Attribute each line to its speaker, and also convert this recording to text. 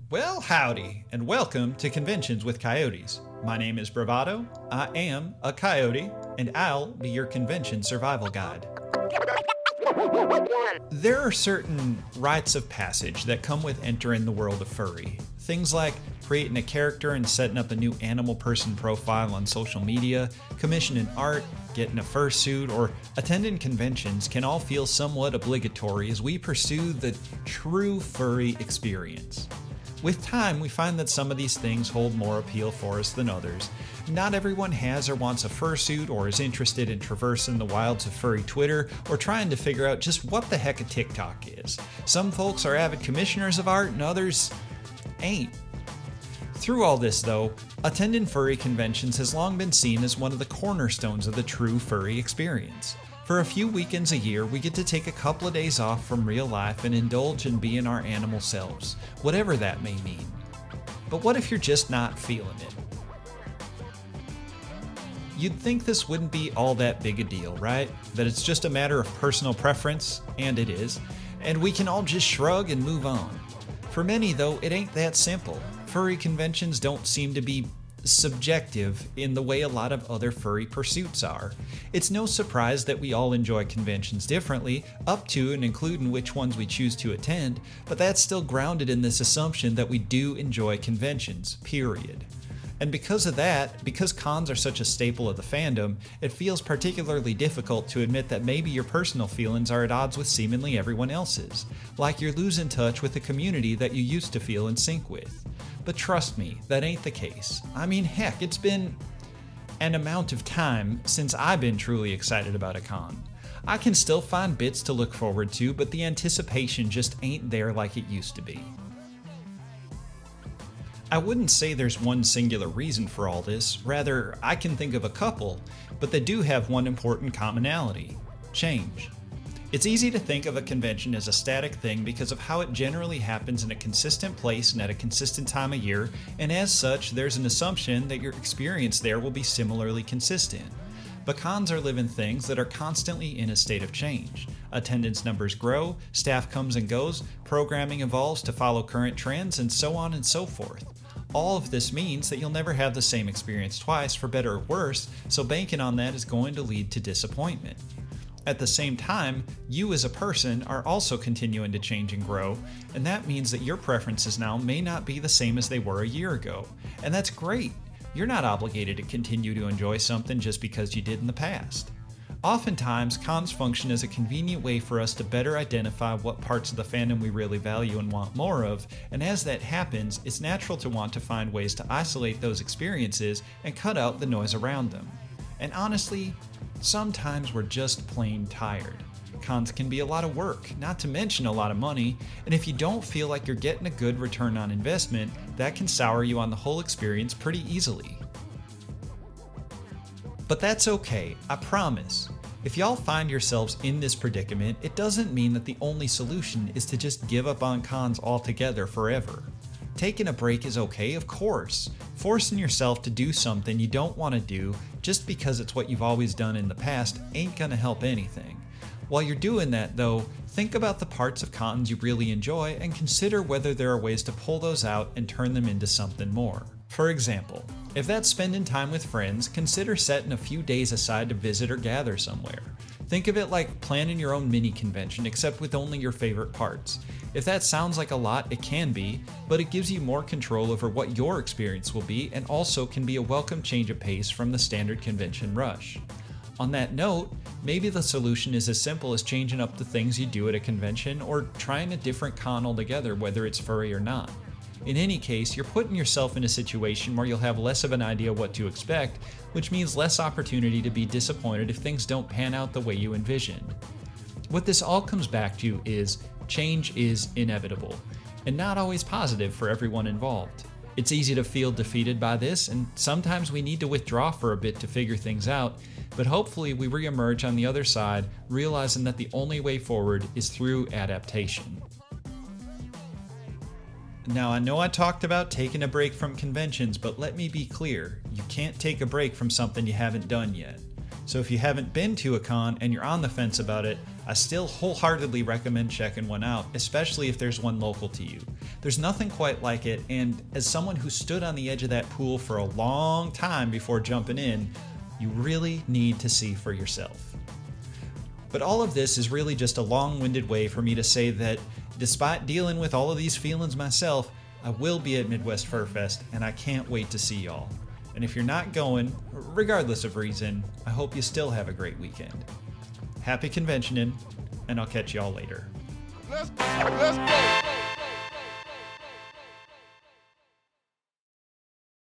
Speaker 1: Well, howdy, and welcome to Conventions with Coyotes. My name is Bravado, I am a coyote, and I'll be your convention survival guide. There are certain rites of passage that come with entering the world of furry. Things like creating a character and setting up a new animal person profile on social media, commissioning art, getting a fursuit, or attending conventions can all feel somewhat obligatory as we pursue the true furry experience. With time, we find that some of these things hold more appeal for us than others. Not everyone has or wants a fursuit or is interested in traversing the wilds of furry Twitter or trying to figure out just what the heck a TikTok is. Some folks are avid commissioners of art and others ain't. Through all this, though, attending furry conventions has long been seen as one of the cornerstones of the true furry experience. For a few weekends a year, we get to take a couple of days off from real life and indulge in being our animal selves, whatever that may mean. But what if you're just not feeling it? You'd think this wouldn't be all that big a deal, right? That it's just a matter of personal preference, and it is, and we can all just shrug and move on. For many, though, it ain't that simple. Furry conventions don't seem to be subjective in the way a lot of other furry pursuits are. It's no surprise that we all enjoy conventions differently, up to and including which ones we choose to attend, but that's still grounded in this assumption that we do enjoy conventions, period. And because of that, because cons are such a staple of the fandom, it feels particularly difficult to admit that maybe your personal feelings are at odds with seemingly everyone else's, like you're losing touch with the community that you used to feel in sync with. But trust me, that ain't the case. I mean, heck, it's been an amount of time since I've been truly excited about a con. I can still find bits to look forward to, but the anticipation just ain't there like it used to be. I wouldn't say there's one singular reason for all this, rather, I can think of a couple, but they do have one important commonality: change. It's easy to think of a convention as a static thing because of how it generally happens in a consistent place and at a consistent time of year, and as such, there's an assumption that your experience there will be similarly consistent. But cons are living things that are constantly in a state of change. Attendance numbers grow, staff comes and goes, programming evolves to follow current trends, and so on and so forth. All of this means that you'll never have the same experience twice, for better or worse, so banking on that is going to lead to disappointment. At the same time, you as a person are also continuing to change and grow, and that means that your preferences now may not be the same as they were a year ago. And that's great. You're not obligated to continue to enjoy something just because you did in the past. Oftentimes, cons function as a convenient way for us to better identify what parts of the fandom we really value and want more of, and as that happens, it's natural to want to find ways to isolate those experiences and cut out the noise around them. And honestly, sometimes we're just plain tired. Cons can be a lot of work, not to mention a lot of money, and if you don't feel like you're getting a good return on investment, that can sour you on the whole experience pretty easily. But that's okay, I promise. If y'all find yourselves in this predicament, it doesn't mean that the only solution is to just give up on cons altogether forever. Taking a break is okay, of course. Forcing yourself to do something you don't want to do just because it's what you've always done in the past ain't gonna help anything. While you're doing that, though, think about the parts of cons you really enjoy and consider whether there are ways to pull those out and turn them into something more. For example, if that's spending time with friends, consider setting a few days aside to visit or gather somewhere. Think of it like planning your own mini convention, except with only your favorite parts. If that sounds like a lot, it can be, but it gives you more control over what your experience will be and also can be a welcome change of pace from the standard convention rush. On that note, maybe the solution is as simple as changing up the things you do at a convention or trying a different con altogether, whether it's furry or not. In any case, you're putting yourself in a situation where you'll have less of an idea what to expect, which means less opportunity to be disappointed if things don't pan out the way you envisioned. What this all comes back to is change is inevitable, and not always positive for everyone involved. It's easy to feel defeated by this, and sometimes we need to withdraw for a bit to figure things out, but hopefully we re-emerge on the other side, realizing that the only way forward is through adaptation. Now, I know I talked about taking a break from conventions, but let me be clear, you can't take a break from something you haven't done yet. So if you haven't been to a con and you're on the fence about it, I still wholeheartedly recommend checking one out, especially if there's one local to you. There's nothing quite like it, and as someone who stood on the edge of that pool for a long time before jumping in, you really need to see for yourself. But all of this is really just a long-winded way for me to say that despite dealing with all of these feelings myself, I will be at Midwest Fur Fest, and I can't wait to see y'all. And if you're not going, regardless of reason, I hope you still have a great weekend. Happy conventioning, and I'll catch y'all later.
Speaker 2: Let's go.